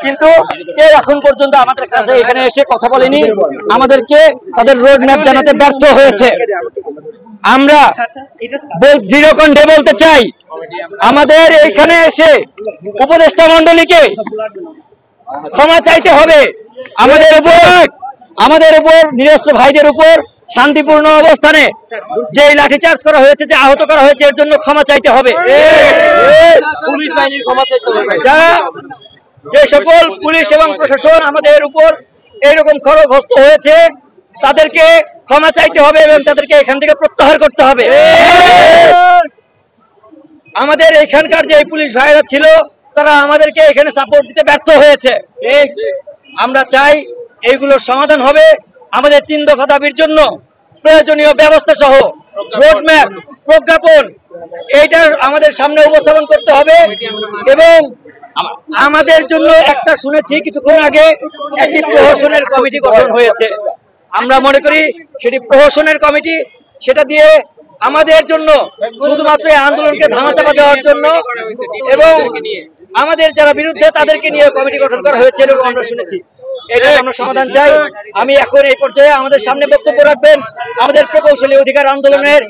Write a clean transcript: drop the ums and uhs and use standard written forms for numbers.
কিন্তু কেউ এখন পর্যন্ত আমাদের কাছে এখানে এসে কথা বলেনি, আমাদেরকে তাদের রোড ম্যাপ জানাতে ব্যর্থ হয়েছে। আমরা দৃঢ় কণ্ঠে বলতে চাই, আমাদের এখানে এসে উপদেষ্টা মণ্ডলীকে ক্ষমা চাইতে হবে। আমাদের উপর নিরস্ত্র ভাইদের উপর শান্তিপূর্ণ অবস্থানে যে লাঠিচার্জ করা হয়েছে, যে আহত করা হয়েছে, এর জন্য ক্ষমা চাইতে হবে। পুলিশ বাহিনীর ক্ষমা চাইতে হবে। যারা যে সকল পুলিশ এবং প্রশাসন আমাদের উপর এইরকম ক্ষতিগ্রস্ত হয়েছে, তাদেরকে ক্ষমা চাইতে হবে এবং তাদেরকে এখান থেকে প্রত্যাহার করতে হবে। আমাদের এখানকার যে পুলিশ ভাইরা ছিল, তারা আমাদেরকে এখানে সাপোর্ট দিতে ব্যর্থ হয়েছে। আমরা চাই এইগুলোর সমাধান হবে। আমাদের 3 দফা দাবির জন্য প্রয়োজনীয় ব্যবস্থা সহ রোডম্যাপ, প্রজ্ঞাপন, এইটা আমাদের সামনে উপস্থাপন করতে হবে। এবং আমাদের জন্য একটা শুনেছি কিছুক্ষণ আগে, একটি প্রহসনের কমিটি গঠন হয়েছে। আমরা মনে করি সেটি প্রহসনের কমিটি, সেটা দিয়ে আমাদের জন্য শুধুমাত্র আন্দোলনকে ধামাচাপা দেওয়ার জন্য এবং আমাদের যারা বিরুদ্ধে তাদেরকে নিয়ে কমিটি গঠন করা হয়েছে এরকম আমরা শুনেছি। এটা আমরা সমাধান চাই। আমি এখন এই পর্যায়ে আমাদের সামনে বক্তব্য রাখবেন আমাদের প্রকৌশলী অধিকার আন্দোলনের